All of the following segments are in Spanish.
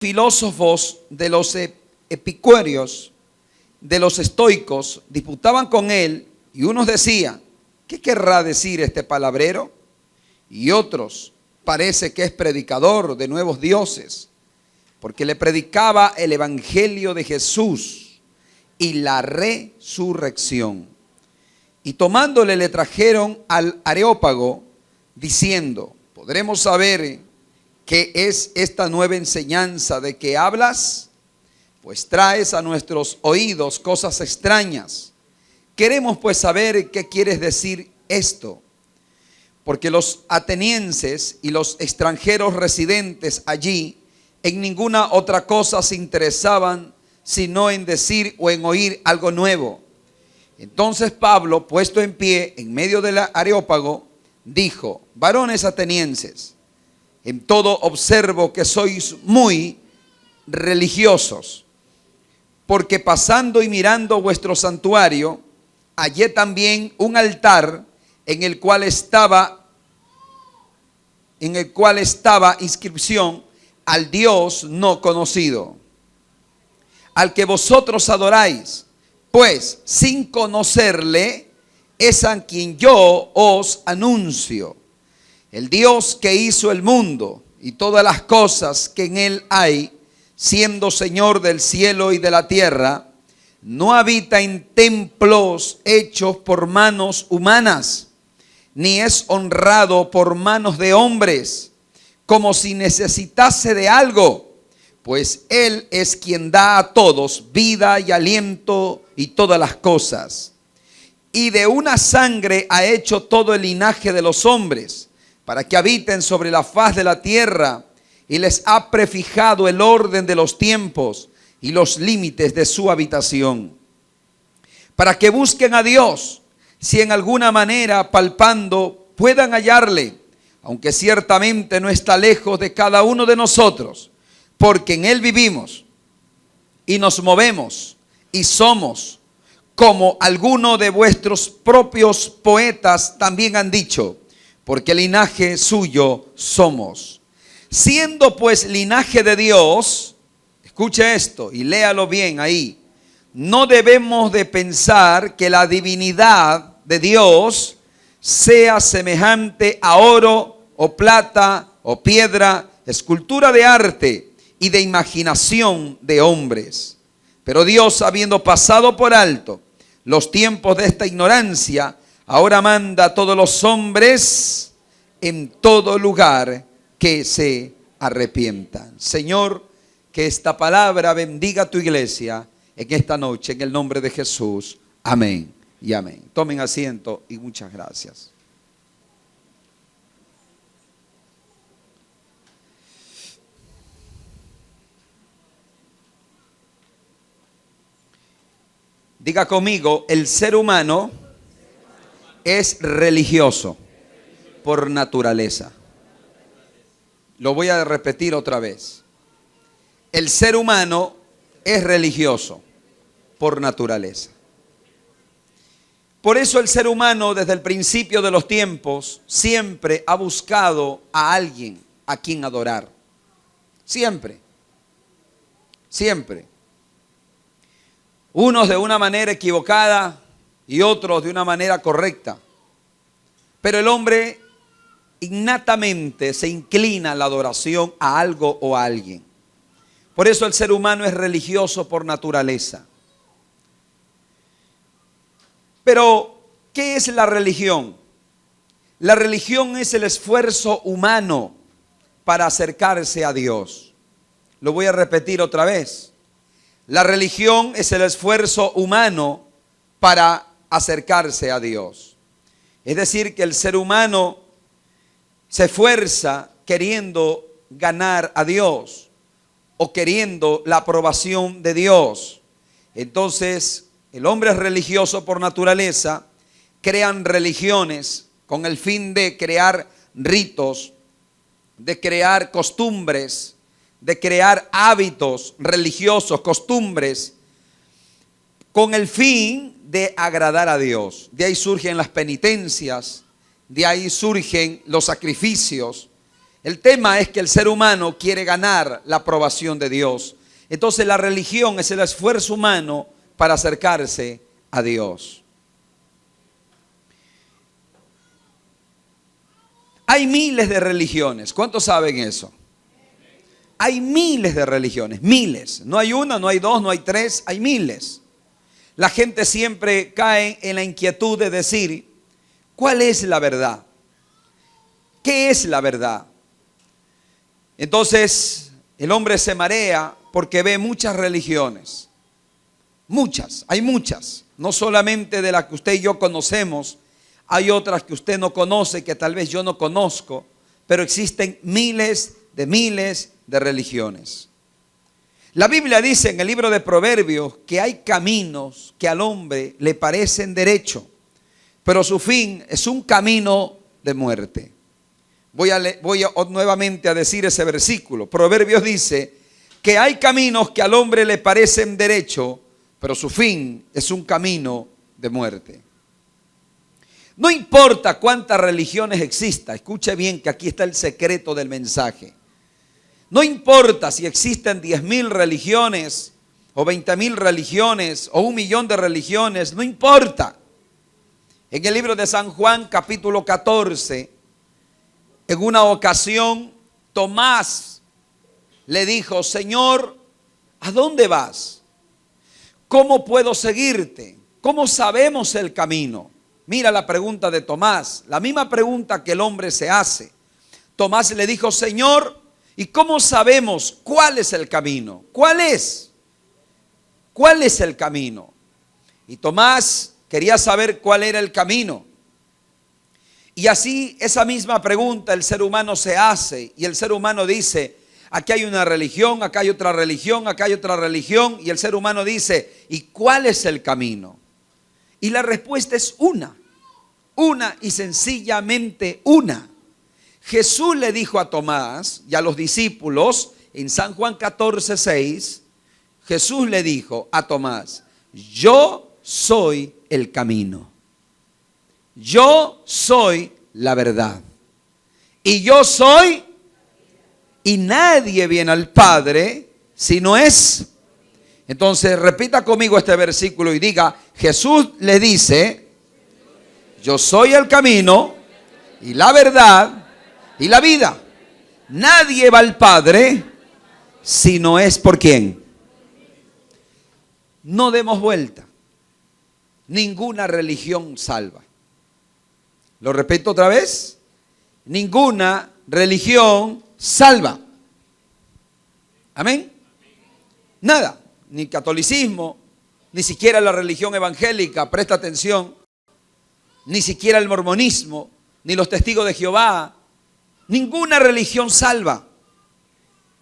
filósofos de los epicúreos, de los estoicos, disputaban con él, y unos decían: ¿qué querrá decir este palabrero? Y otros: parece que es predicador de nuevos dioses, porque le predicaba el evangelio de Jesús y la resurrección. Y tomándole le trajeron al Areópago, diciendo: ¿podremos saber qué es esta nueva enseñanza de que hablas? Pues traes a nuestros oídos cosas extrañas. Queremos pues saber qué quieres decir esto. Porque los atenienses y los extranjeros residentes allí en ninguna otra cosa se interesaban, sino en decir o en oír algo nuevo. Entonces Pablo, puesto en pie en medio del Areópago, dijo: varones atenienses, en todo observo que sois muy religiosos, porque pasando y mirando vuestro santuario, hallé también un altar en el cual estaba inscripción: al Dios no conocido, al que vosotros adoráis, pues sin conocerle es a quien yo os anuncio. El Dios que hizo el mundo y todas las cosas que en él hay, siendo Señor del cielo y de la tierra, no habita en templos hechos por manos humanas, ni es honrado por manos de hombres, como si necesitase de algo, pues Él es quien da a todos vida y aliento y todas las cosas. Y de una sangre ha hecho todo el linaje de los hombres, para que habiten sobre la faz de la tierra, y les ha prefijado el orden de los tiempos y los límites de su habitación, para que busquen a Dios, si en alguna manera palpando puedan hallarle, aunque ciertamente no está lejos de cada uno de nosotros, porque en él vivimos y nos movemos y somos, como algunos de vuestros propios poetas también han dicho, porque linaje suyo somos. Siendo pues linaje de Dios, escuche esto y léalo bien ahí, no debemos de pensar que la divinidad de Dios sea semejante a oro o plata o piedra, escultura de arte y de imaginación de hombres. Pero Dios, habiendo pasado por alto los tiempos de esta ignorancia, ahora manda a todos los hombres en todo lugar que se arrepientan. Señor, que esta palabra bendiga a tu iglesia en esta noche, en el nombre de Jesús. Amén y amén. Tomen asiento y muchas gracias. Diga conmigo: el ser humano es religioso por naturaleza. Lo voy a repetir otra vez. El ser humano es religioso por naturaleza. Por eso el ser humano desde el principio de los tiempos siempre ha buscado a alguien a quien adorar. Siempre. Siempre. Unos de una manera equivocada y otros de una manera correcta. Pero el hombre innatamente se inclina a la adoración a algo o a alguien. Por eso el ser humano es religioso por naturaleza. Pero, ¿qué es la religión? La religión es el esfuerzo humano para acercarse a Dios. Lo voy a repetir otra vez. La religión es el esfuerzo humano para acercarse a Dios. Es decir, que el ser humano se esfuerza queriendo ganar a Dios o queriendo la aprobación de Dios. Entonces, el hombre es religioso por naturaleza, crean religiones con el fin de crear ritos, de crear costumbres, de crear hábitos religiosos, costumbres, con el fin de agradar a Dios. De ahí surgen las penitencias, de ahí surgen los sacrificios, El tema es que el ser humano quiere ganar la aprobación de Dios. Entonces la religión es el esfuerzo humano para acercarse a Dios. Hay miles de religiones. ¿Cuántos saben eso? Hay miles de religiones, miles. No hay una, no hay dos, no hay tres, hay miles. La gente siempre cae en la inquietud de decir, ¿cuál es la verdad? ¿Qué es la verdad? Entonces el hombre se marea porque ve muchas religiones. Muchas, hay muchas. No solamente de las que usted y yo conocemos, hay otras que usted no conoce, que tal vez yo no conozco, pero existen miles de religiones. La Biblia dice en el libro de Proverbios que hay caminos que al hombre le parecen derecho, pero su fin es un camino de muerte. Voy nuevamente a decir ese versículo. Proverbios dice que hay caminos que al hombre le parecen derecho, pero su fin es un camino de muerte. No importa cuántas religiones exista, escuche bien que aquí está el secreto del mensaje. No importa si existen 10,000 religiones o 20,000 religiones o 1,000,000 de religiones, no importa. En el libro de San Juan capítulo 14, en una ocasión Tomás le dijo, Señor, ¿a dónde vas? ¿Cómo puedo seguirte? ¿Cómo sabemos el camino? Mira la pregunta de Tomás, la misma pregunta que el hombre se hace. Tomás le dijo, Señor, ¿y cómo sabemos cuál es el camino? ¿Cuál es? ¿Cuál es el camino? Y Tomás quería saber cuál era el camino. Y así esa misma pregunta el ser humano se hace. Y el ser humano dice, aquí hay una religión, acá hay otra religión, acá hay otra religión. Y el ser humano dice, ¿y cuál es el camino? Y la respuesta es una y sencillamente una. Jesús le dijo a Tomás y a los discípulos en San Juan 14:6, Jesús le dijo a Tomás, yo soy el camino, yo soy la verdad y yo soy, y nadie viene al Padre si no es. Entonces repita conmigo este versículo y diga, Jesús le dice, yo soy el camino y la verdad y la vida. Nadie va al Padre si no es por quién. No demos vuelta. Ninguna religión salva. Lo repito otra vez. Ninguna religión salva. Amén. Nada. Ni catolicismo, ni siquiera la religión evangélica, presta atención, ni siquiera el mormonismo, ni los testigos de Jehová. Ninguna religión salva.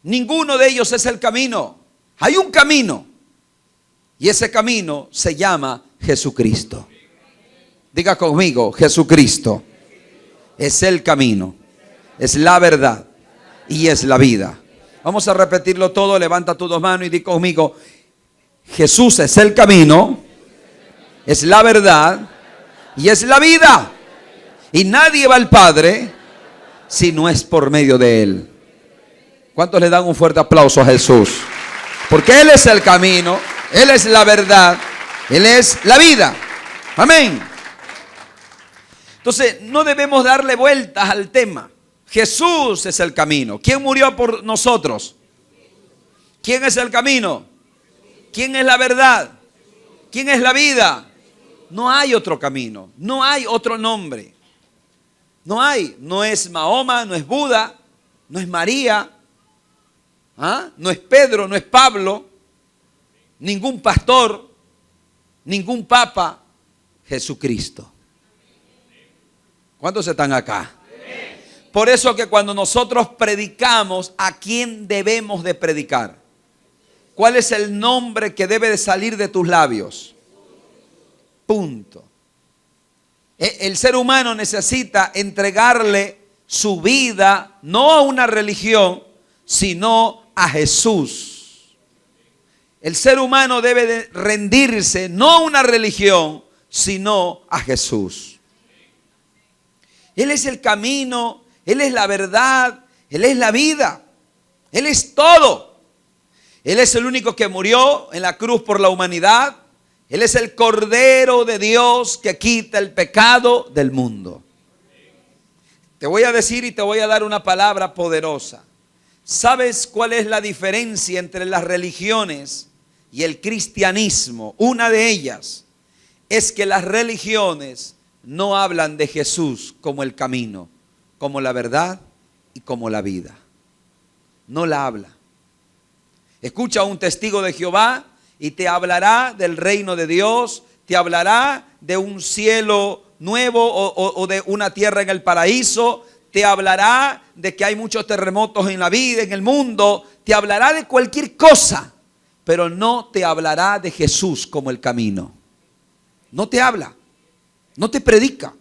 Ninguno de ellos es el camino. Hay un camino. Y ese camino se llama Jesucristo. Diga conmigo, Jesucristo es el camino, es la verdad y es la vida. Vamos a repetirlo todo. Levanta tus dos manos y di conmigo, Jesús es el camino, es la verdad y es la vida. Y nadie va al Padre si no es por medio de Él. ¿Cuántos le dan un fuerte aplauso a Jesús? Porque Él es el camino, Él es la verdad, Él es la vida. Amén. Entonces no debemos darle vueltas al tema. Jesús es el camino. ¿Quién murió por nosotros? ¿Quién es el camino? ¿Quién es la verdad? ¿Quién es la vida? No hay otro camino, no hay otro nombre. No hay, no es Mahoma, no es Buda, no es María, no es Pedro, no es Pablo, ningún pastor, ningún papa, Jesucristo. ¿Cuántos están acá? Por eso que cuando nosotros predicamos, ¿a quién debemos de predicar? ¿Cuál es el nombre que debe de salir de tus labios? Punto. El ser humano necesita entregarle su vida no a una religión, sino a Jesús. El ser humano debe de rendirse no a una religión, sino a Jesús. Él es el camino, Él es la verdad, Él es la vida. Él es todo. Él es el único que murió en la cruz por la humanidad. Él es el Cordero de Dios que quita el pecado del mundo. Te voy a decir y te voy a dar una palabra poderosa. ¿Sabes cuál es la diferencia entre las religiones y el cristianismo? Una de ellas es que las religiones no hablan de Jesús como el camino, como la verdad y como la vida. No la habla. Escucha a un testigo de Jehová y te hablará del reino de Dios, te hablará de un cielo nuevo o de una tierra en el paraíso, te hablará de que hay muchos terremotos en la vida, en el mundo, te hablará de cualquier cosa, pero no te hablará de Jesús como el camino. No te habla, no te predica.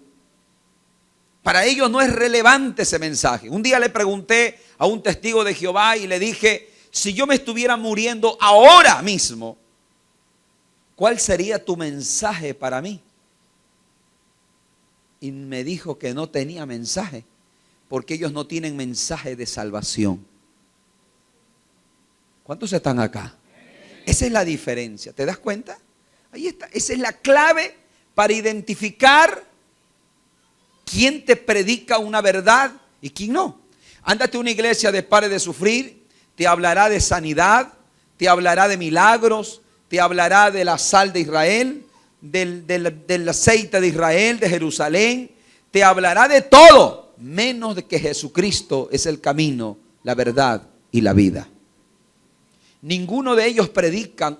Para ellos no es relevante ese mensaje. Un día le pregunté a un testigo de Jehová y le dije, si yo me estuviera muriendo ahora mismo, ¿cuál sería tu mensaje para mí? Y me dijo que no tenía mensaje, porque ellos no tienen mensaje de salvación. ¿Cuántos están acá? Esa es la diferencia, ¿te das cuenta? Ahí está, esa es la clave para identificar quién te predica una verdad y quién no. Ándate a una iglesia de Pare de Sufrir, te hablará de sanidad, te hablará de milagros, te hablará de la sal de Israel, del aceite de Israel, de Jerusalén, te hablará de todo, menos de que Jesucristo es el camino, la verdad y la vida. Ninguno de ellos predican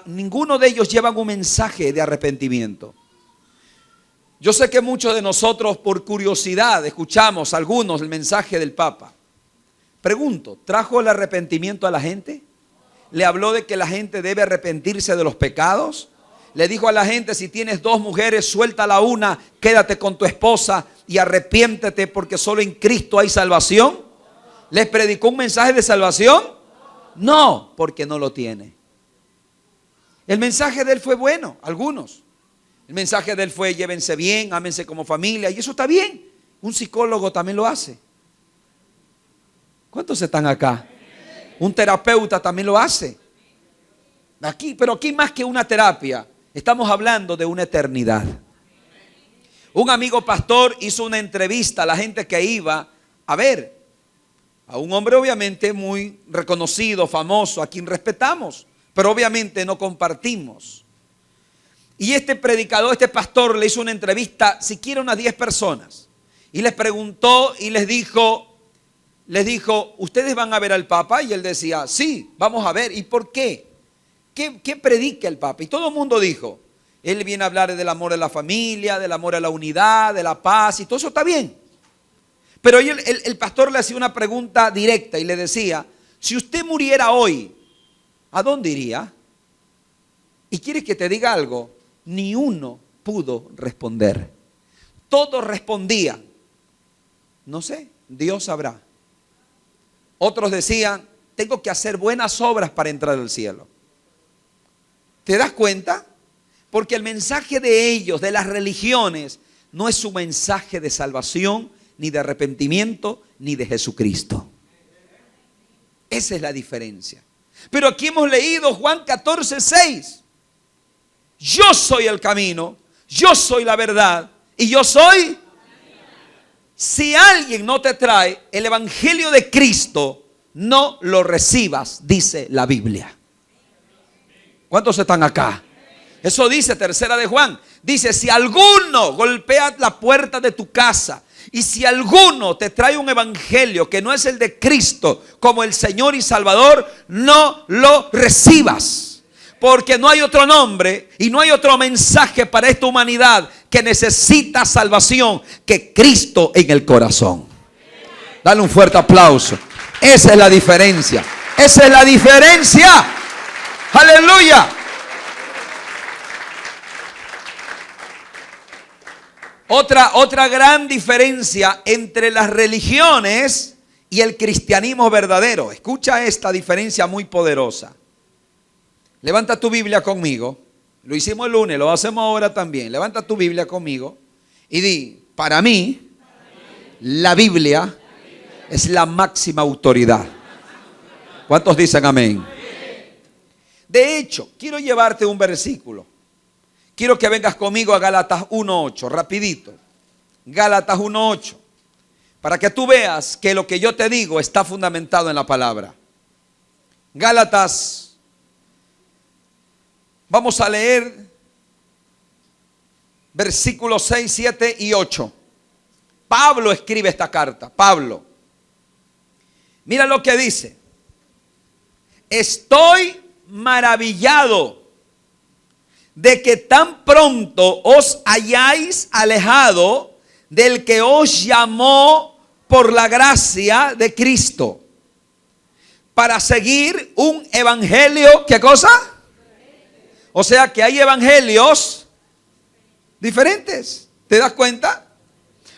ninguno de ellos llevan un mensaje de arrepentimiento. Yo sé que muchos de nosotros por curiosidad escuchamos algunos el mensaje del Papa. Pregunto, ¿trajo el arrepentimiento a la gente? ¿Le habló de que la gente debe arrepentirse de los pecados? ¿Le dijo a la gente, si tienes dos mujeres, suéltala una, quédate con tu esposa y arrepiéntete porque solo en Cristo hay salvación? ¿Les predicó un mensaje de salvación? No, porque no lo tiene. El mensaje de él fue bueno, algunos. El mensaje de él fue, llévense bien, ámense como familia, y eso está bien. Un psicólogo también lo hace. ¿Cuántos están acá? Un terapeuta también lo hace. Pero aquí más que una terapia, estamos hablando de una eternidad. Un amigo pastor hizo una entrevista a la gente que iba a ver a un hombre obviamente muy reconocido, famoso, a quien respetamos, pero obviamente no compartimos. Y este predicador, este pastor le hizo una entrevista, siquiera unas 10 personas, y les preguntó y les dijo, ¿ustedes van a ver al Papa? Y él decía, sí, vamos a ver. ¿Y por qué? ¿Qué predica el Papa? Y todo el mundo dijo, él viene a hablar del amor a la familia, del amor a la unidad, de la paz, y todo eso está bien. Pero el pastor le hacía una pregunta directa y le decía, si usted muriera hoy, ¿a dónde iría? Y quieres que te diga algo, ni uno pudo responder. Todos respondían, no sé, Dios sabrá. Otros decían, tengo que hacer buenas obras para entrar al cielo. ¿Te das cuenta? Porque el mensaje de ellos, de las religiones, no es un mensaje de salvación, ni de arrepentimiento, ni de Jesucristo. Esa es la diferencia. Pero aquí hemos leído Juan 14:6. Yo soy el camino, yo soy la verdad y yo soy. Si alguien no te trae el evangelio de Cristo, no lo recibas, dice la Biblia. ¿Cuántos están acá? Eso dice tercera de Juan. Dice, si alguno golpea la puerta de tu casa y si alguno te trae un evangelio que no es el de Cristo como el Señor y Salvador, no lo recibas. Porque no hay otro nombre y no hay otro mensaje para esta humanidad que necesita salvación que Cristo en el corazón. Dale un fuerte aplauso. Esa es la diferencia. Esa es la diferencia. Aleluya. Otra gran diferencia entre las religiones y el cristianismo verdadero. Escucha esta diferencia muy poderosa. Levanta tu Biblia conmigo. Lo hicimos el lunes, lo hacemos ahora también. Levanta tu Biblia conmigo y di, para mí, la Biblia es la máxima autoridad. ¿Cuántos dicen amén? De hecho, quiero llevarte un versículo. Quiero que vengas conmigo a Gálatas 1:8, rapidito. Gálatas 1:8. Para que tú veas que lo que yo te digo está fundamentado en la palabra. Gálatas, vamos a leer versículos 6, 7 y 8. Pablo escribe esta carta. Pablo. Mira lo que dice. Estoy maravillado de que tan pronto os hayáis alejado del que os llamó por la gracia de Cristo para seguir un evangelio. ¿Qué cosa? O sea que hay evangelios diferentes. ¿Te das cuenta?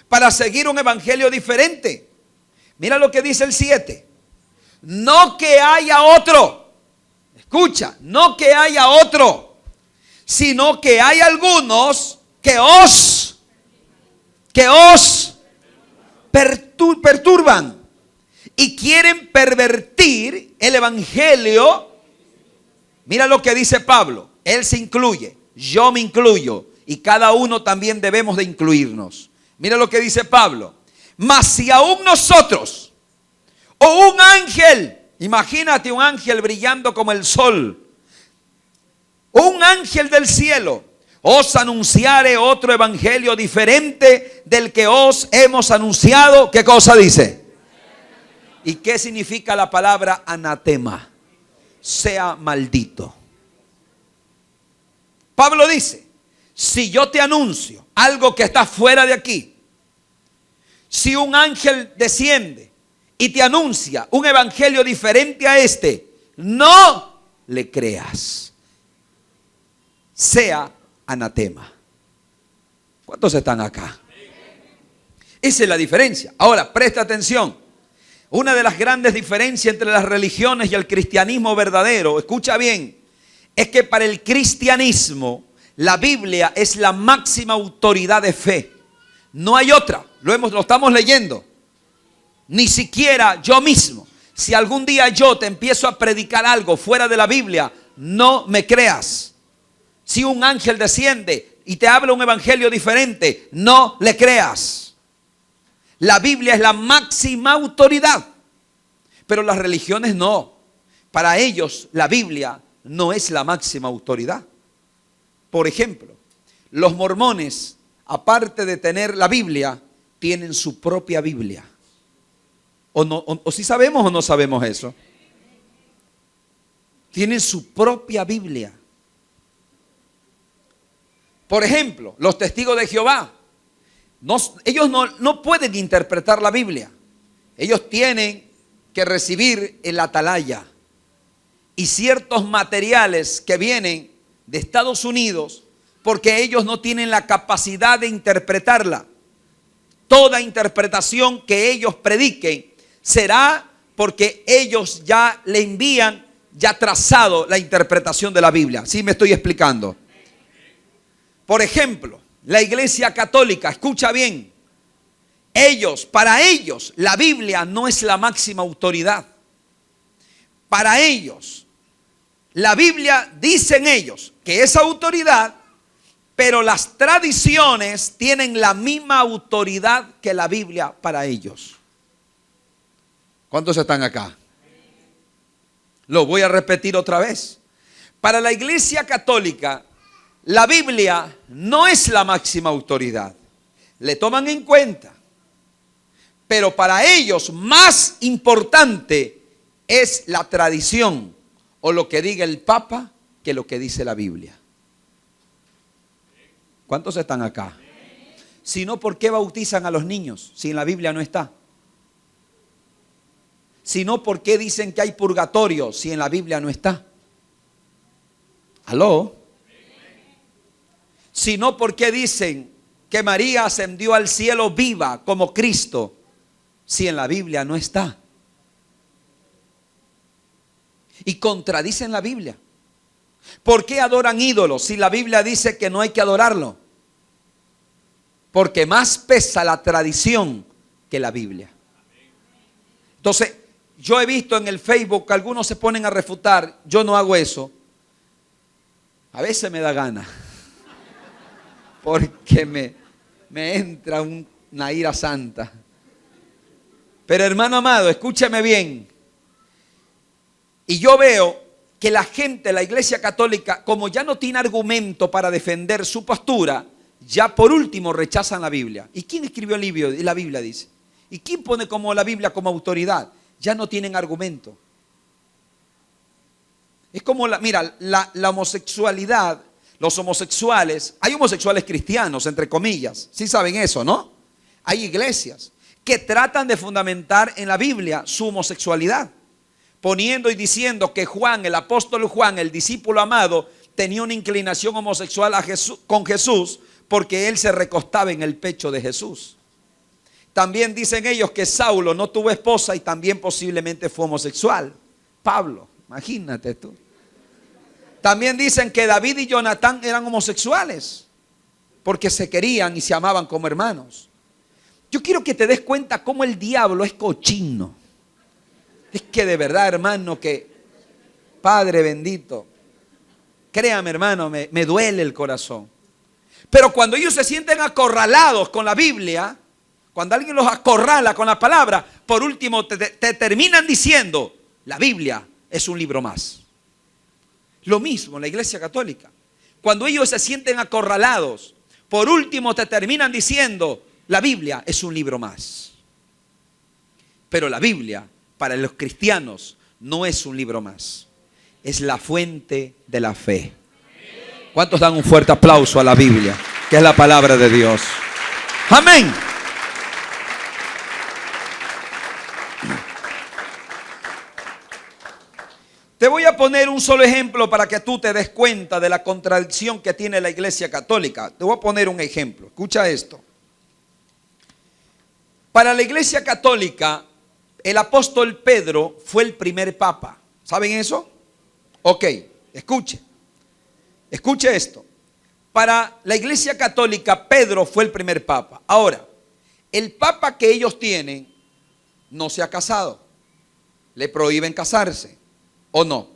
Para seguir un evangelio diferente. Mira lo que dice el 7. No que haya otro. Escucha, no que haya otro, sino que hay algunos que os perturban y quieren pervertir el evangelio. Mira lo que dice Pablo. Él se incluye, yo me incluyo, y cada uno también debemos de incluirnos. Mira lo que dice Pablo. Mas si aún nosotros o un ángel, imagínate un ángel brillando como el sol, un ángel del cielo, os anunciare otro evangelio diferente del que os hemos anunciado. ¿Qué cosa dice? ¿Y qué significa la palabra anatema? Sea maldito. Pablo dice, si yo te anuncio algo que está fuera de aquí, si un ángel desciende y te anuncia un evangelio diferente a este, no le creas. Sea anatema. ¿Cuántos están acá? Esa es la diferencia. Ahora, presta atención. Una de las grandes diferencias entre las religiones y el cristianismo verdadero, escucha bien, es que para el cristianismo la Biblia es la máxima autoridad de fe. No hay otra. Lo estamos leyendo. Ni siquiera yo mismo. Si algún día yo te empiezo a predicar algo fuera de la Biblia, no me creas. Si un ángel desciende y te habla un evangelio diferente, no le creas. La Biblia es la máxima autoridad. Pero las religiones no. Para ellos la Biblia no es la máxima autoridad. Por ejemplo, los mormones, aparte de tener la Biblia, tienen su propia Biblia. ¿O si sabemos o no sabemos eso? Tienen su propia Biblia. Por ejemplo, los testigos de Jehová, ellos no pueden interpretar la Biblia. Ellos tienen que recibir el atalaya y ciertos materiales que vienen de Estados Unidos, porque ellos no tienen la capacidad de interpretarla. Toda interpretación que ellos prediquen será porque ellos ya le envían ya trazado la interpretación de la Biblia. ¿Sí me estoy explicando? Por ejemplo, la Iglesia Católica, escucha bien, para ellos, la Biblia no es la máxima autoridad. Para ellos, la Biblia, dicen ellos, que es autoridad, pero las tradiciones tienen la misma autoridad que la Biblia para ellos. ¿Cuántos están acá? Lo voy a repetir otra vez. Para la Iglesia Católica, la Biblia no es la máxima autoridad. Le toman en cuenta. Pero para ellos más importante es la tradición o lo que diga el Papa que lo que dice la Biblia. ¿Cuántos están acá? Si no, ¿por qué bautizan a los niños si en la Biblia no está? Si no, ¿por qué dicen que hay purgatorio si en la Biblia no está? ¿Aló? Si no, ¿por qué dicen que María ascendió al cielo viva como Cristo si en la Biblia no está? Y contradicen la Biblia. ¿Por qué adoran ídolos si la Biblia dice que no hay que adorarlo? Porque más pesa la tradición que la Biblia. Entonces, yo he visto en el Facebook que algunos se ponen a refutar. Yo no hago eso. A veces me da gana. Porque me entra una ira santa. Pero hermano amado, escúchame bien. Y yo veo que la gente, la Iglesia Católica, como ya no tiene argumento para defender su postura, ya por último rechazan la Biblia. ¿Y quién escribió el libro? La Biblia dice. ¿Y quién pone como la Biblia como autoridad? Ya no tienen argumento. Es como, la homosexualidad, los homosexuales, hay homosexuales cristianos, entre comillas. Sí saben eso, ¿no? Hay iglesias que tratan de fundamentar en la Biblia su homosexualidad, poniendo y diciendo que Juan, el apóstol Juan, el discípulo amado, tenía una inclinación homosexual con Jesús porque él se recostaba en el pecho de Jesús. También dicen ellos que Saulo no tuvo esposa y también posiblemente fue homosexual. Pablo, imagínate tú. También dicen que David y Jonatán eran homosexuales porque se querían y se amaban como hermanos. Yo quiero que te des cuenta cómo el diablo es cochino. Es que de verdad, hermano, que Padre bendito, créame, hermano, me duele el corazón. Pero cuando ellos se sienten acorralados con la Biblia, cuando alguien los acorrala con la palabra, por último te terminan diciendo, la Biblia es un libro más. Lo mismo en la Iglesia Católica. Cuando ellos se sienten acorralados, por último te terminan diciendo, la Biblia es un libro más. Pero la Biblia, para los cristianos, no es un libro más. Es la fuente de la fe. ¿Cuántos dan un fuerte aplauso a la Biblia, que es la palabra de Dios? Amén. Te voy a poner un solo ejemplo para que tú te des cuenta de la contradicción que tiene la Iglesia Católica. Te voy a poner un ejemplo. Escucha esto. Para la Iglesia Católica, el apóstol Pedro fue el primer papa. ¿Saben eso? Ok, escuche esto. Para la Iglesia Católica, Pedro fue el primer papa. Ahora, el papa que ellos tienen no se ha casado. Le prohíben casarse, ¿o no?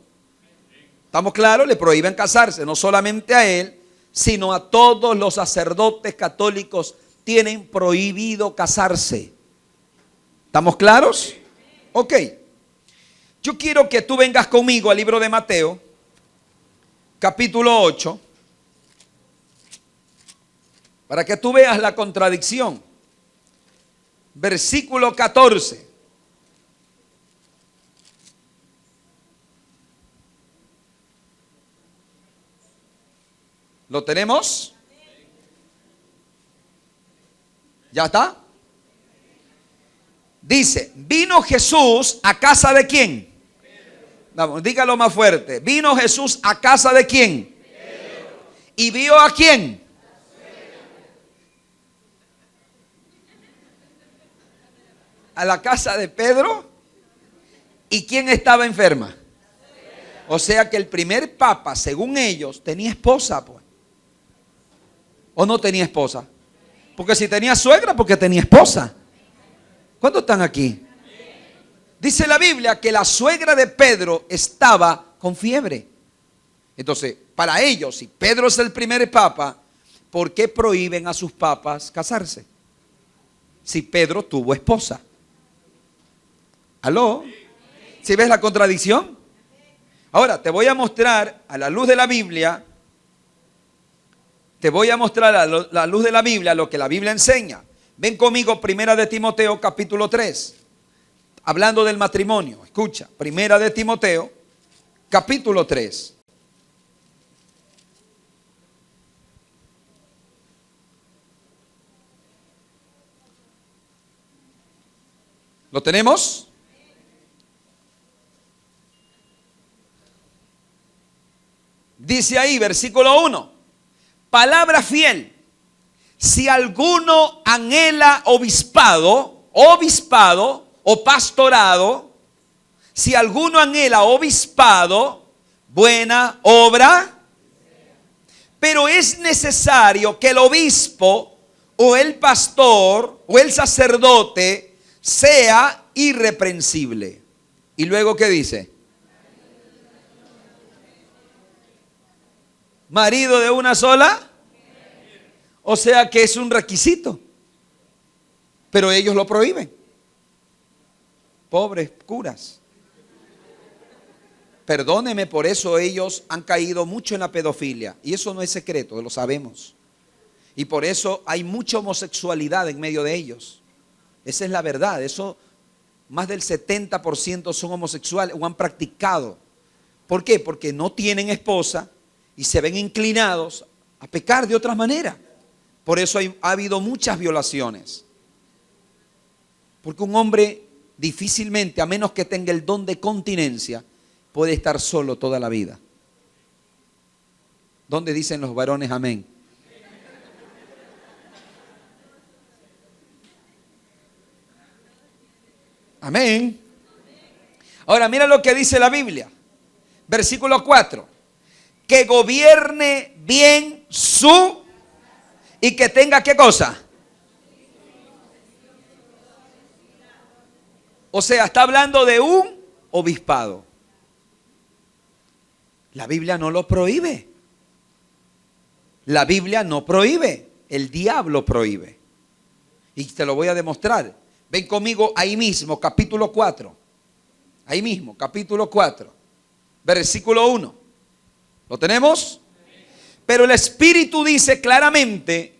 ¿Estamos claros? Le prohíben casarse, no solamente a él, sino a todos los sacerdotes católicos tienen prohibido casarse. ¿Estamos claros? Ok. Yo quiero que tú vengas conmigo al libro de Mateo, capítulo 8, para que tú veas la contradicción. Versículo 14. ¿Lo tenemos? ¿Ya está? Dice, vino Jesús a casa de quién. Vamos, dígalo más fuerte. Vino Jesús a casa de quién. Y vio a quién. A la casa de Pedro. ¿Y quién estaba enferma? O sea que el primer papa, según ellos, tenía esposa, pues. ¿O no tenía esposa? Porque si tenía suegra, porque tenía esposa. ¿Cuántos están aquí? Dice la Biblia que la suegra de Pedro estaba con fiebre. Entonces, para ellos, si Pedro es el primer papa, ¿por qué prohíben a sus papas casarse? Si Pedro tuvo esposa. ¿Aló? ¿Sí ves la contradicción? Ahora, te voy a mostrar a la luz de la Biblia, lo que la Biblia enseña. Ven conmigo, Primera de Timoteo, capítulo 3. Hablando del matrimonio. Escucha, Primera de Timoteo, capítulo 3. ¿Lo tenemos? Dice ahí, versículo 1. Palabra fiel. Si alguno anhela obispado o pastorado, si alguno anhela obispado, buena obra, pero es necesario que el obispo o el pastor o el sacerdote sea irreprensible. Y luego, ¿qué dice? Marido de una sola. O sea que es un requisito. Pero ellos lo prohíben. Pobres curas. Perdóneme, por eso ellos han caído mucho en la pedofilia. Y eso no es secreto, lo sabemos. Y por eso hay mucha homosexualidad en medio de ellos. Esa es la verdad. Eso, más del 70% son homosexuales o han practicado. ¿Por qué? Porque no tienen esposa y se ven inclinados a pecar de otra manera. Por eso ha habido muchas violaciones. Porque un hombre difícilmente, a menos que tenga el don de continencia, puede estar solo toda la vida. ¿Dónde dicen los varones amén? Amén. Ahora mira lo que dice la Biblia. Versículo 4. Que gobierne bien su y que tenga ¿qué cosa? O sea, está hablando de un obispado. La Biblia no lo prohíbe. La Biblia no prohíbe. El diablo prohíbe. Y te lo voy a demostrar. Ven conmigo ahí mismo, capítulo 4. Ahí mismo, capítulo 4. Versículo 1. ¿Lo tenemos? Pero el Espíritu dice claramente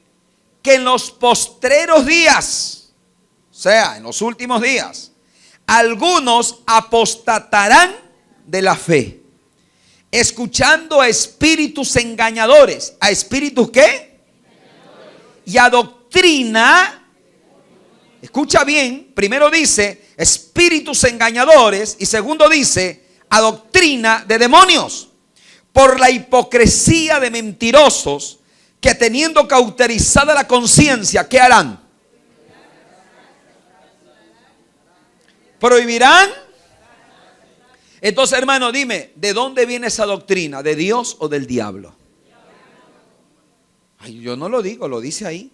que en los postreros días, o sea, en los últimos días, algunos apostatarán de la fe, escuchando a espíritus engañadores. ¿A espíritus qué? Y a doctrina. Escucha bien, primero dice espíritus engañadores y segundo dice a doctrina de demonios, por la hipocresía de mentirosos que teniendo cauterizada la conciencia, ¿qué harán? ¿Prohibirán? Entonces, hermano, dime, ¿de dónde viene esa doctrina? ¿De Dios o del diablo? Ay, yo no lo digo, lo dice ahí.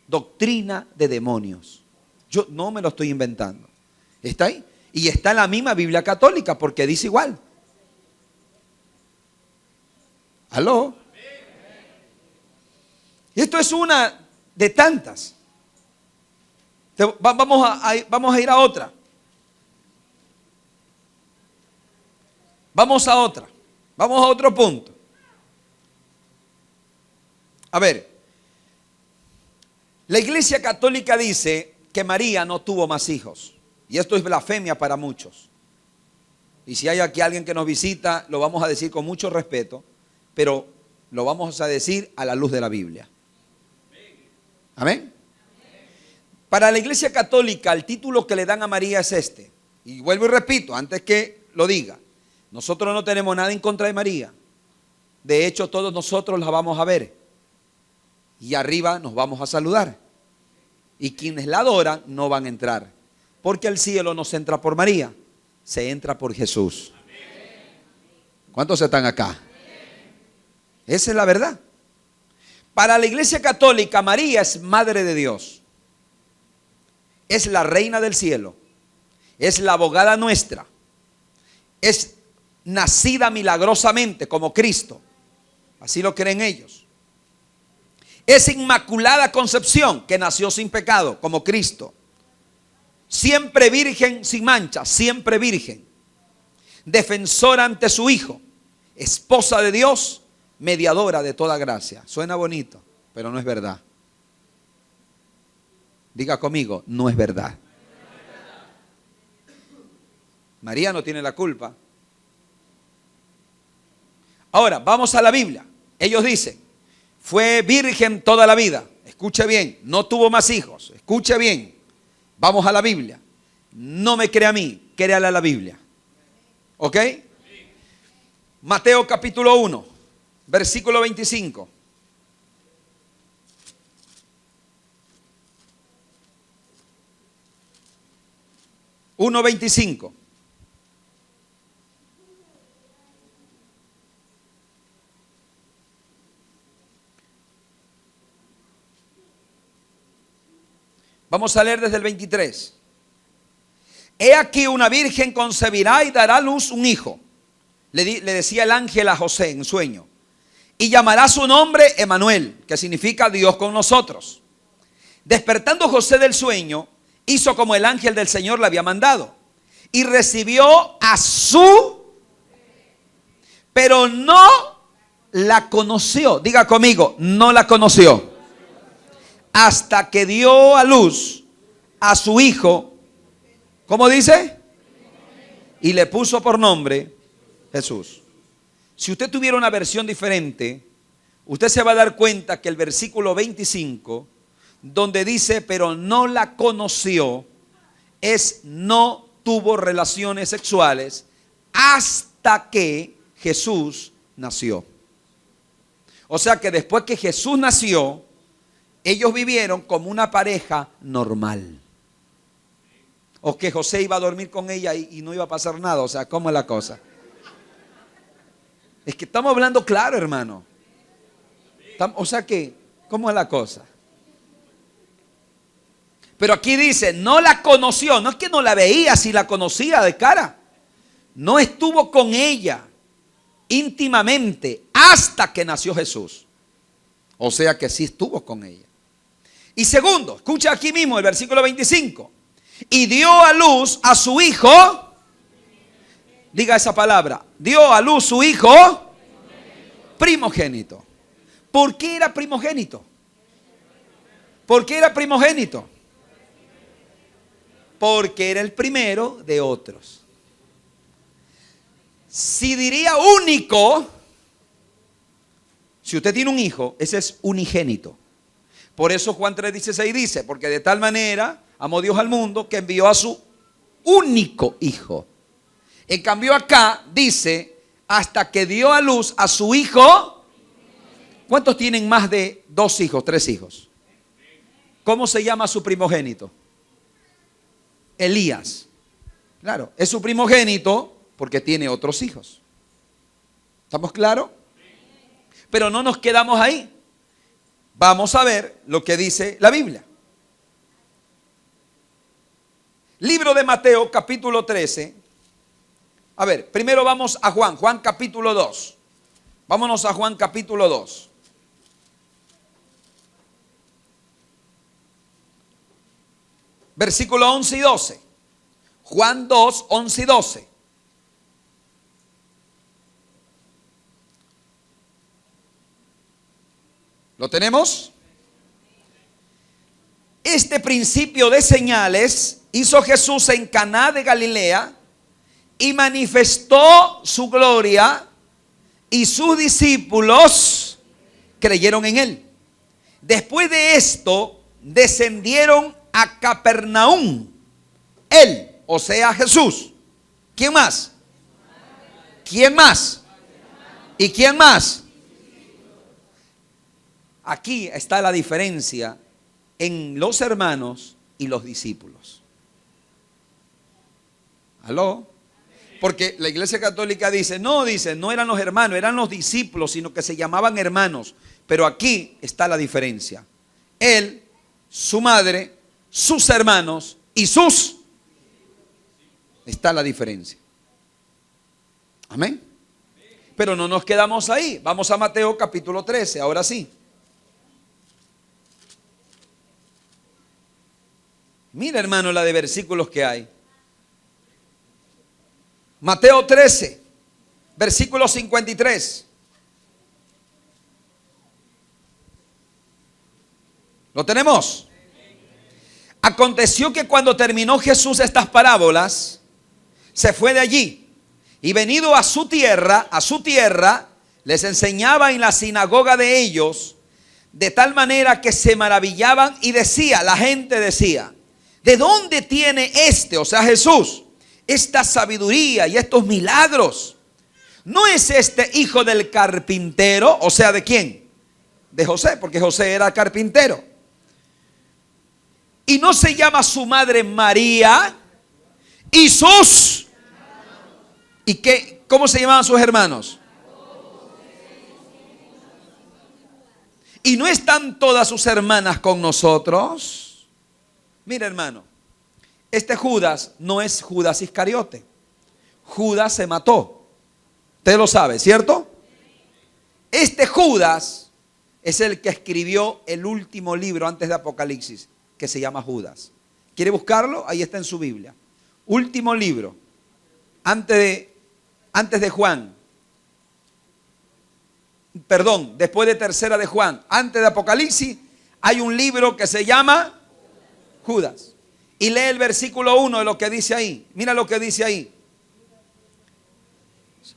Doctrina de demonios. Yo no me lo estoy inventando. Está ahí. Y está en la misma Biblia católica porque dice igual. ¿Aló? Y esto es una de tantas. Vamos a ir a otra. Vamos a otra. Vamos a otro punto. A ver. La Iglesia Católica dice que María no tuvo más hijos. Y esto es blasfemia para muchos. Y si hay aquí alguien que nos visita, lo vamos a decir con mucho respeto, pero lo vamos a decir a la luz de la Biblia. Amén. Para la Iglesia Católica, el título que le dan a María es este. Y vuelvo y repito, antes que lo diga, nosotros no tenemos nada en contra de María. De hecho, todos nosotros la vamos a ver. Y arriba nos vamos a saludar. Y quienes la adoran no van a entrar. Porque el cielo no se entra por María, se entra por Jesús. ¿Cuántos están acá? Esa es la verdad. Para la Iglesia Católica, María es Madre de Dios. Es la reina del cielo. Es la abogada nuestra. Es nacida milagrosamente como Cristo. Así lo creen ellos. Es inmaculada concepción, que nació sin pecado, como Cristo. Siempre virgen sin mancha, siempre virgen. Defensora ante su Hijo. Esposa de Dios, mediadora de toda gracia. Suena bonito, pero no es verdad. Diga conmigo, no es verdad. María no tiene la culpa. Ahora, vamos a la Biblia. Ellos dicen, fue virgen toda la vida. Escuche bien, no tuvo más hijos. Escuche bien. Vamos a la Biblia. No me crea a mí, créale a la Biblia. ¿Ok? Mateo capítulo 1, versículo 25. Uno 25. Vamos a leer desde el 23. he aquí una virgen concebirá y dará a luz un hijo. Le decía el ángel a José en sueño. Y llamará su nombre Emanuel, que significa Dios con nosotros. Despertando José del sueño, hizo como el ángel del Señor le había mandado. Y recibió a su, pero no la conoció. Diga conmigo, no la conoció. Hasta que dio a luz a su hijo. ¿Cómo dice? Y le puso por nombre Jesús. Si usted tuviera una versión diferente, usted se va a dar cuenta que el versículo 25, donde dice, pero no la conoció, es no tuvo relaciones sexuales hasta que Jesús nació. O sea que después que Jesús nació, ellos vivieron como una pareja normal. O que José iba a dormir con ella y no iba a pasar nada. O sea, ¿cómo es la cosa? Es que estamos hablando claro, hermano. O sea que, ¿cómo es la cosa? Pero aquí dice, no la conoció. No es que no la veía, si la conocía de cara. No estuvo con ella íntimamente hasta que nació Jesús. O sea que sí estuvo con ella. Y segundo, escucha aquí mismo el versículo 25. Y dio a luz a su hijo. Diga esa palabra. Dio a luz su hijo primogénito. ¿Por qué era primogénito? ¿Por qué era primogénito? Porque era el primero de otros. Si diría único, si usted tiene un hijo, ese es unigénito. Por eso Juan 3:16 dice, porque de tal manera amó Dios al mundo que envió a su único hijo. En cambio acá dice, hasta que dio a luz a su hijo. ¿Cuántos tienen más de 2 hijos, 3 hijos? ¿Cómo se llama su primogénito? Elías. Claro, es su primogénito porque tiene otros hijos. ¿Estamos claros? Pero no nos quedamos ahí. Vamos a ver lo que dice la Biblia. Libro de Mateo, capítulo 13. A ver, primero vamos a Juan capítulo 2. Vámonos a Juan capítulo 2. Versículo 11 y 12. Juan 2, 11 y 12. ¿Lo tenemos? Este principio de señales hizo Jesús en Caná de Galilea y manifestó su gloria y sus discípulos creyeron en él. Después de esto descendieron a Capernaum. Él, o sea Jesús. ¿Quién más? ¿Quién más? ¿Y quién más? Aquí está la diferencia en los hermanos y los discípulos. ¿Aló? Porque la Iglesia Católica dice, no eran los hermanos, eran los discípulos, sino que se llamaban hermanos. Pero aquí está la diferencia. Él, su madre, sus hermanos y sus. Está la diferencia. Amén. Pero no nos quedamos ahí. Vamos a Mateo capítulo 13, ahora sí. Mira, hermano, la de versículos que hay. Mateo 13, versículo 53. ¿Lo tenemos? Aconteció que cuando terminó Jesús estas parábolas, se fue de allí y venido a su tierra, les enseñaba en la sinagoga de ellos, de tal manera que se maravillaban y la gente decía, ¿de dónde tiene o sea Jesús, esta sabiduría y estos milagros? ¿No es este hijo del carpintero? O sea, ¿de quién? De José, porque José era carpintero. ¿Y no se llama su madre María? ¿Y sus? ¿Y qué? ¿Cómo se llamaban sus hermanos? ¿Y no están todas sus hermanas con nosotros? Mira, hermano, Este Judas no es Judas Iscariote. Judas se mató. Usted lo sabe, ¿cierto? Este Judas es el que escribió el último libro antes de Apocalipsis, que se llama Judas. ¿Quiere buscarlo? Ahí está en su Biblia. Último libro, antes de Juan. Perdón, después de tercera de Juan. Antes de Apocalipsis hay un libro que se llama Judas. Y lee el versículo 1 de lo que dice ahí. Mira lo que dice ahí.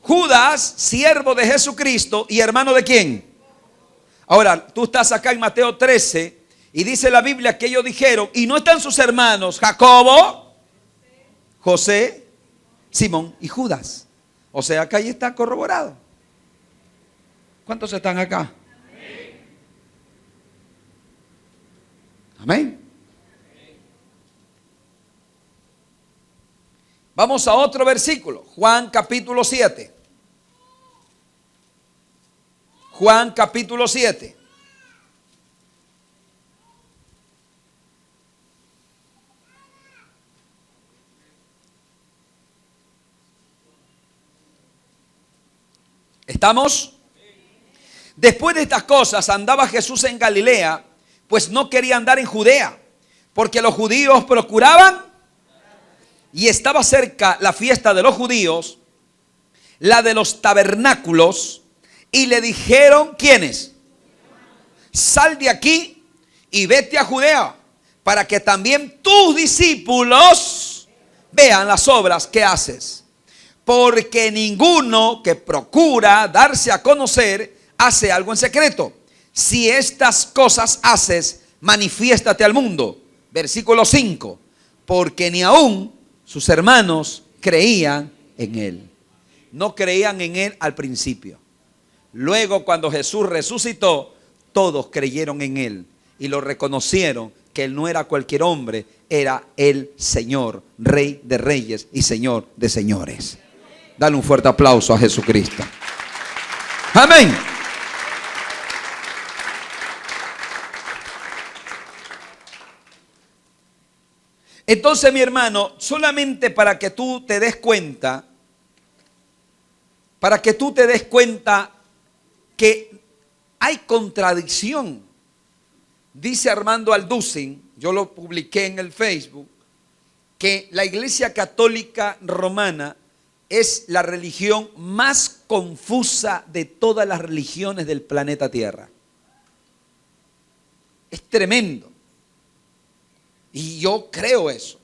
Judas, siervo de Jesucristo y hermano de ¿quién? Ahora, tú estás acá en Mateo 13 y dice la Biblia que ellos dijeron, y no están sus hermanos Jacobo, José, Simón y Judas. O sea que ahí está corroborado. ¿Cuántos están acá? Amén. Vamos a otro versículo, Juan capítulo 7. Juan capítulo 7. ¿Estamos? Después de estas cosas andaba Jesús en Galilea, pues no quería andar en Judea, porque los judíos procuraban. Y estaba cerca la fiesta de los judíos, la de los tabernáculos, y le dijeron, ¿quiénes? Sal de aquí y vete a Judea, para que también tus discípulos vean las obras que haces. Porque ninguno que procura darse a conocer hace algo en secreto. Si estas cosas haces, manifiéstate al mundo. Versículo 5. Porque ni aún sus hermanos creían en él. No creían en él al principio. Luego, cuando Jesús resucitó, todos creyeron en él y lo reconocieron que él no era cualquier hombre, era el Señor, Rey de reyes y Señor de señores. Dale un fuerte aplauso a Jesucristo. Amén. Entonces, mi hermano, solamente para que tú te des cuenta, que hay contradicción. Dice Armando Alducin, yo lo publiqué en el Facebook, que la Iglesia Católica Romana es la religión más confusa de todas las religiones del planeta Tierra. Es tremendo. Y yo creo eso.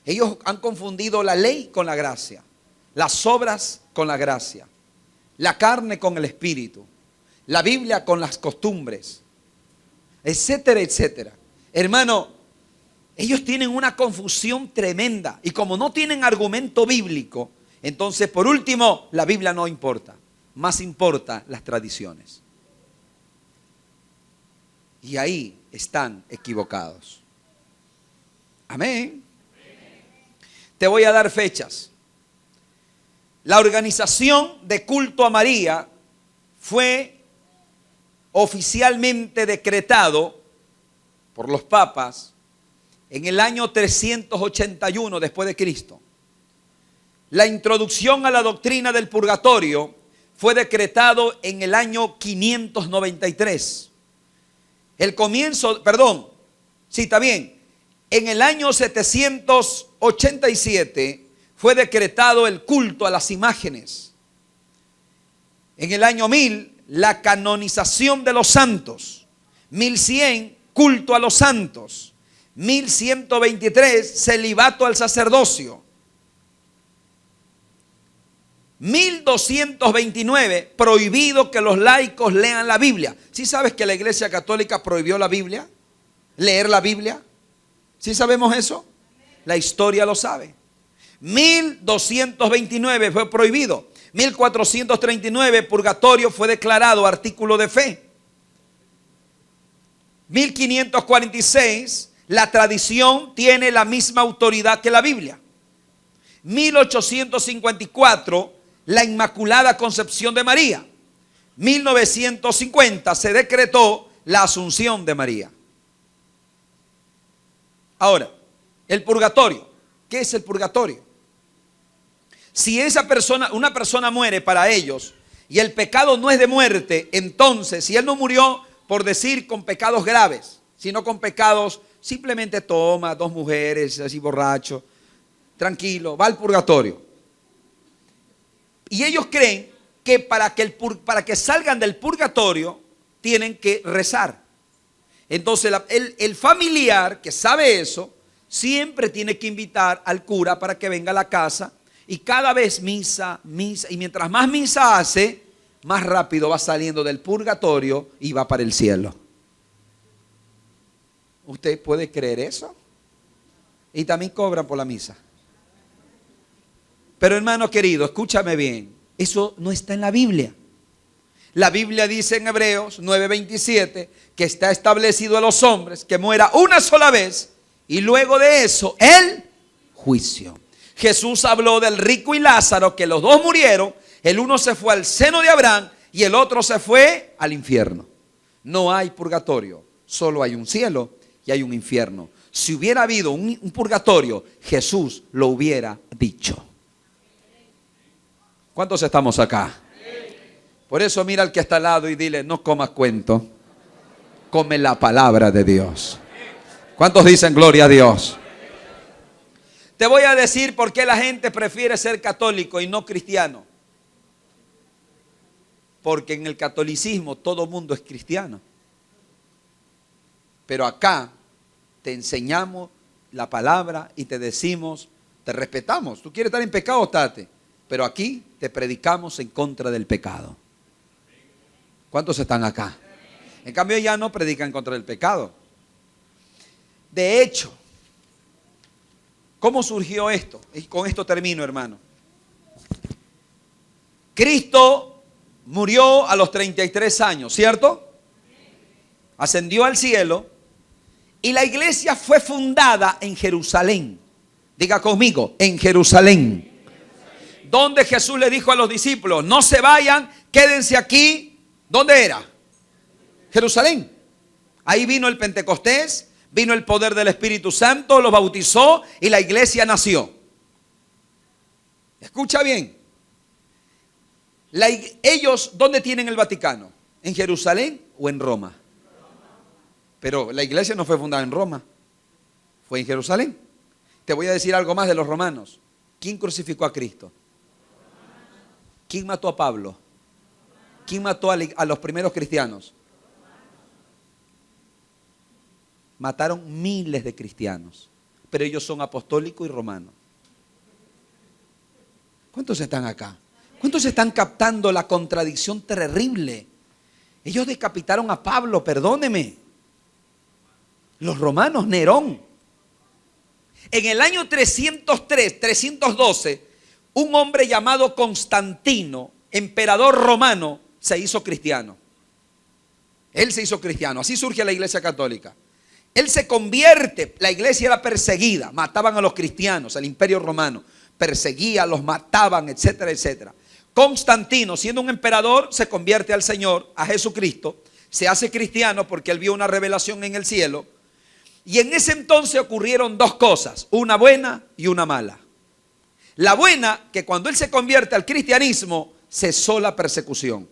Ellos han confundido la ley con la gracia, las obras con la gracia, la carne con el espíritu, la Biblia con las costumbres, etcétera, etcétera. Hermano, ellos tienen una confusión tremenda. Y como no tienen argumento bíblico, entonces por último, la Biblia no importa. Más importa las tradiciones. Y ahí están equivocados. Amén. Te voy a dar fechas. La organización de culto a María fue oficialmente decretado por los papas en el año 381 después de Cristo. La introducción a la doctrina del purgatorio fue decretado en el año 593. El comienzo, perdón, sí, está bien. En el año 787 fue decretado el culto a las imágenes. En el año 1000, la canonización de los santos. 1100, culto a los santos. 1123, celibato al sacerdocio. 1229, prohibido que los laicos lean la Biblia. ¿Sí sabes que la Iglesia Católica prohibió la Biblia? ¿Leer la Biblia? ¿Sí sabemos eso? La historia lo sabe. 1229 fue prohibido. 1439, purgatorio fue declarado artículo de fe. 1546, la tradición tiene la misma autoridad que la Biblia. 1854, la Inmaculada Concepción de María. 1950 se decretó la Asunción de María. Ahora, El purgatorio. ¿Qué es el purgatorio? Si una persona muere para ellos y el pecado no es de muerte, entonces si él no murió por decir con pecados graves, sino con pecados, simplemente toma 2 mujeres, así borracho, tranquilo, va al purgatorio. Y ellos creen que para que salgan del purgatorio tienen que rezar. Entonces el familiar que sabe eso siempre tiene que invitar al cura para que venga a la casa, y cada vez misa, y mientras más misa hace, más rápido va saliendo del purgatorio y va para el cielo. ¿Usted puede creer eso? Y también cobran por la misa. Pero hermano querido, escúchame bien, eso no está en la Biblia. La Biblia dice en Hebreos 9:27 que está establecido a los hombres que muera una sola vez y luego de eso el juicio. Jesús habló del rico y Lázaro, que los dos murieron. El uno se fue al seno de Abraham y el otro se fue al infierno. No hay purgatorio, solo hay un cielo y hay un infierno. Si hubiera habido un purgatorio, Jesús lo hubiera dicho. ¿Cuántos estamos acá? Por eso mira al que está al lado y dile: no comas cuento, come la palabra de Dios. ¿Cuántos dicen gloria a Dios? Te voy a decir por qué la gente prefiere ser católico y no cristiano. Porque en el catolicismo todo mundo es cristiano. Pero acá te enseñamos la palabra y te decimos, te respetamos. Tú quieres estar en pecado, estate. Pero aquí te predicamos en contra del pecado. ¿Cuántos están acá? En cambio ya no predican en contra del pecado. De hecho, ¿cómo surgió esto? Y con esto termino, hermano. Cristo murió a los 33 años, ¿cierto? Ascendió al cielo y la iglesia fue fundada en Jerusalén. Diga conmigo, en Jerusalén. Donde Jesús le dijo a los discípulos: no se vayan, quédense aquí. ¿Dónde era? Jerusalén. Ahí vino el Pentecostés, vino el poder del Espíritu Santo, los bautizó y la iglesia nació. Escucha bien. Ellos, ¿dónde tienen el Vaticano? ¿En Jerusalén o en Roma? Pero la iglesia no fue fundada en Roma, fue en Jerusalén. Te voy a decir algo más de los romanos. ¿Quién crucificó a Cristo? ¿Quién mató a Pablo? ¿Quién mató a los primeros cristianos? Mataron miles de cristianos, pero ellos son apostólicos y romanos. ¿Cuántos están acá? ¿Cuántos están captando la contradicción terrible? Ellos decapitaron a Pablo, perdóneme. Los romanos, Nerón. En el año 312, un hombre llamado Constantino, emperador romano, se hizo cristiano. Él se hizo cristiano. Así surge la iglesia católica. Él se convierte. La iglesia era perseguida. Mataban a los cristianos. El imperio romano perseguía, los mataban, etcétera, etcétera. Constantino, siendo un emperador, se convierte al Señor, a Jesucristo. Se hace cristiano porque él vio una revelación en el cielo. Y en ese entonces ocurrieron dos cosas, una buena y una mala. La buena, que cuando él se convierte al cristianismo, cesó la persecución.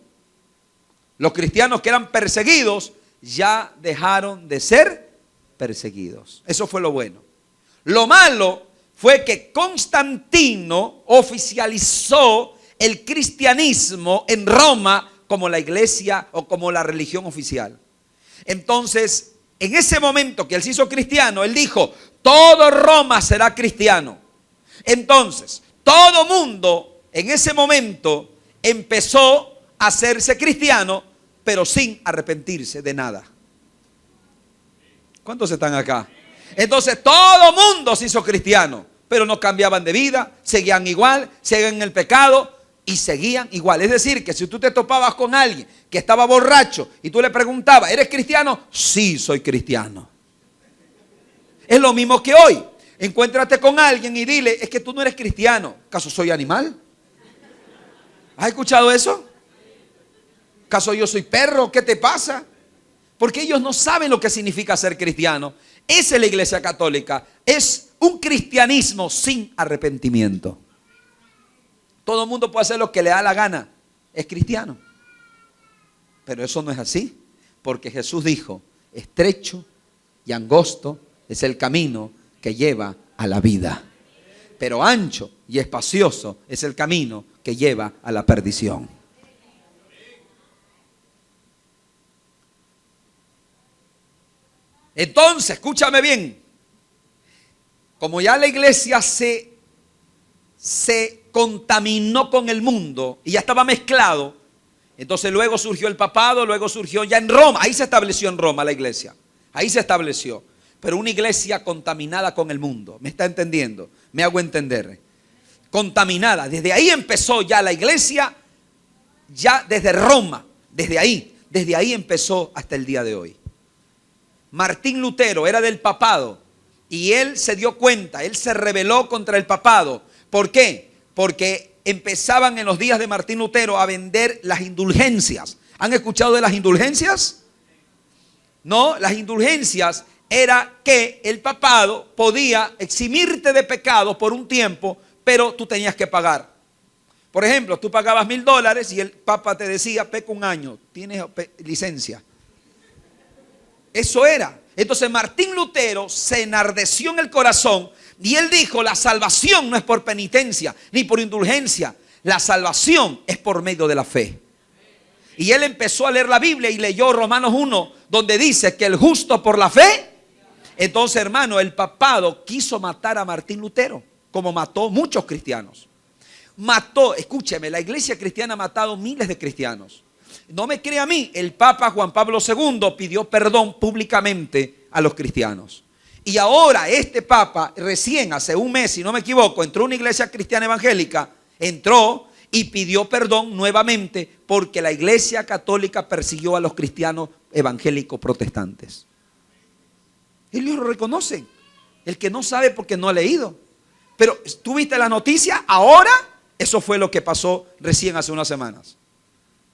Los cristianos que eran perseguidos ya dejaron de ser perseguidos. Eso fue lo bueno. Lo malo fue que Constantino oficializó el cristianismo en Roma como la iglesia o como la religión oficial. Entonces, en ese momento que él se hizo cristiano, él dijo: todo Roma será cristiano. Entonces, todo mundo en ese momento empezó a hacerse cristiano, pero sin arrepentirse de nada. ¿Cuántos están acá? Entonces todo mundo se hizo cristiano, pero no cambiaban de vida, seguían igual, seguían en el pecado y seguían igual. Es decir, que si tú te topabas con alguien que estaba borracho y tú le preguntabas: ¿eres cristiano? Sí, soy cristiano. Es lo mismo que hoy. Encuéntrate con alguien y dile: es que tú no eres cristiano. ¿Acaso soy animal? ¿Has escuchado eso? ¿Acaso yo soy perro? ¿Qué te pasa? Porque ellos no saben lo que significa ser cristiano. Esa es la iglesia católica. Es un cristianismo sin arrepentimiento. Todo el mundo puede hacer lo que le da la gana, es cristiano. Pero eso no es así, porque Jesús dijo, estrecho y angosto es el camino que lleva a la vida, pero ancho y espacioso es el camino que lleva a la perdición. Entonces, escúchame bien, como ya la iglesia se contaminó con el mundo y ya estaba mezclado, entonces luego surgió el papado, luego surgió ya en Roma, ahí se estableció en Roma la iglesia, ahí se estableció, pero una iglesia contaminada con el mundo, ¿me está entendiendo? Me hago entender, contaminada, desde ahí empezó ya la iglesia, ya desde Roma, desde ahí empezó hasta el día de hoy. Martín Lutero era del papado y él se dio cuenta, él se rebeló contra el papado. ¿Por qué? Porque empezaban en los días de Martín Lutero a vender las indulgencias. ¿Han escuchado de las indulgencias? No, las indulgencias era que el papado podía eximirte de pecado por un tiempo, pero tú tenías que pagar. Por ejemplo, tú pagabas $1000 y el papa te decía, peca un año, tienes licencia. Eso era. Entonces Martín Lutero se enardeció en el corazón y él dijo, la salvación no es por penitencia ni por indulgencia, la salvación es por medio de la fe. Y él empezó a leer la Biblia y leyó Romanos 1, donde dice que el justo por la fe. Entonces, hermano, el papado quiso matar a Martín Lutero, como mató muchos cristianos. Mató, escúcheme, la iglesia cristiana ha matado miles de cristianos. No me cree a mí, el Papa Juan Pablo II pidió perdón públicamente a los cristianos. Y ahora este Papa, recién hace un mes, si no me equivoco, entró a una iglesia cristiana evangélica, entró y pidió perdón nuevamente porque la iglesia católica persiguió a los cristianos evangélicos protestantes. Ellos lo reconocen. El que no sabe porque no ha leído. Pero tú viste la noticia, ahora eso fue lo que pasó recién hace unas semanas.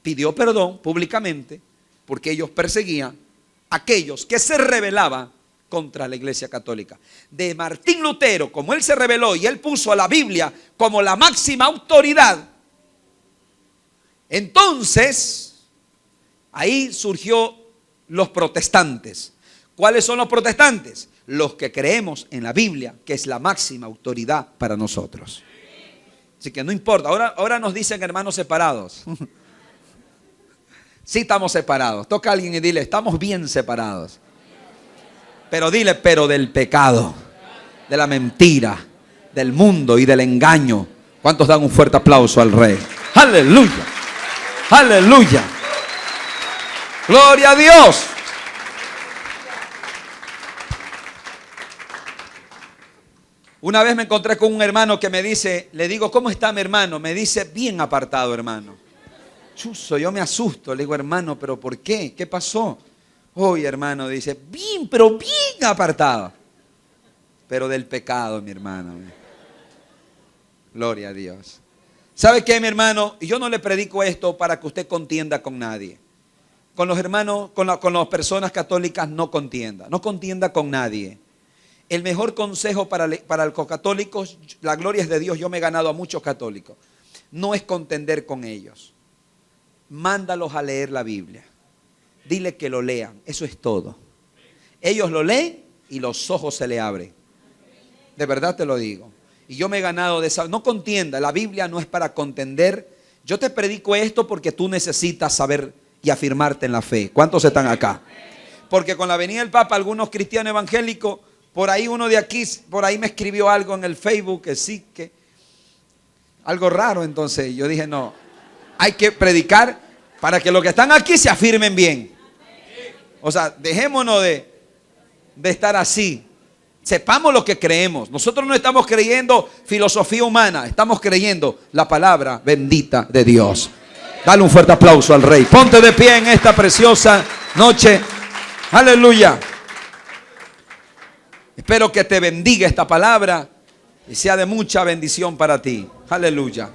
Pidió perdón públicamente porque ellos perseguían a aquellos que se rebelaban contra la iglesia católica. De Martín Lutero, como él se rebeló y él puso a la Biblia como la máxima autoridad, entonces ahí surgió los protestantes. ¿Cuáles son los protestantes? Los que creemos en la Biblia, que es la máxima autoridad para nosotros. Así que no importa, ahora nos dicen hermanos separados. Sí estamos separados. Toca a alguien y dile, estamos bien separados. Pero dile, pero del pecado, de la mentira, del mundo y del engaño. ¿Cuántos dan un fuerte aplauso al Rey? Aleluya, aleluya. Gloria a Dios. Una vez me encontré con un hermano que me dice, le digo, ¿cómo está mi hermano? Me dice, bien apartado, hermano. Chuzo, yo me asusto, le digo, hermano, ¿pero por qué? ¿Qué pasó? Oye, hermano, dice, bien, pero bien apartado. Pero del pecado, mi hermano. Gloria a Dios. ¿Sabe qué, mi hermano? Yo no le predico esto para que usted contienda con nadie. Con los hermanos, con las personas católicas no contienda. No contienda con nadie. El mejor consejo para los católicos, la gloria es de Dios, yo me he ganado a muchos católicos. No es contender con ellos. Mándalos a leer la Biblia. Dile que lo lean, eso es todo. Ellos lo leen y los ojos se le abren. De verdad te lo digo. Y yo me he ganado de esa. No contienda, la Biblia no es para contender. Yo te predico esto porque tú necesitas saber y afirmarte en la fe. ¿Cuántos están acá? Porque con la venida del Papa, algunos cristianos evangélicos, por ahí uno de aquí, por ahí me escribió algo en el Facebook que sí, que algo raro. Entonces yo dije, no, hay que predicar para que los que están aquí se afirmen bien. O sea, dejémonos de estar así. Sepamos lo que creemos. Nosotros no estamos creyendo filosofía humana, estamos creyendo la palabra bendita de Dios. Dale un fuerte aplauso al Rey. Ponte de pie en esta preciosa noche. Aleluya. Espero que te bendiga esta palabra y sea de mucha bendición para ti. Aleluya.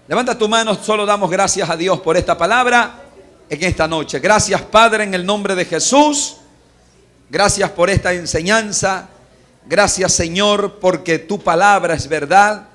Levanta tu mano, solo damos gracias a Dios por esta palabra en esta noche. Gracias, Padre, en el nombre de Jesús. Gracias por esta enseñanza. Gracias, Señor, porque tu palabra es verdad.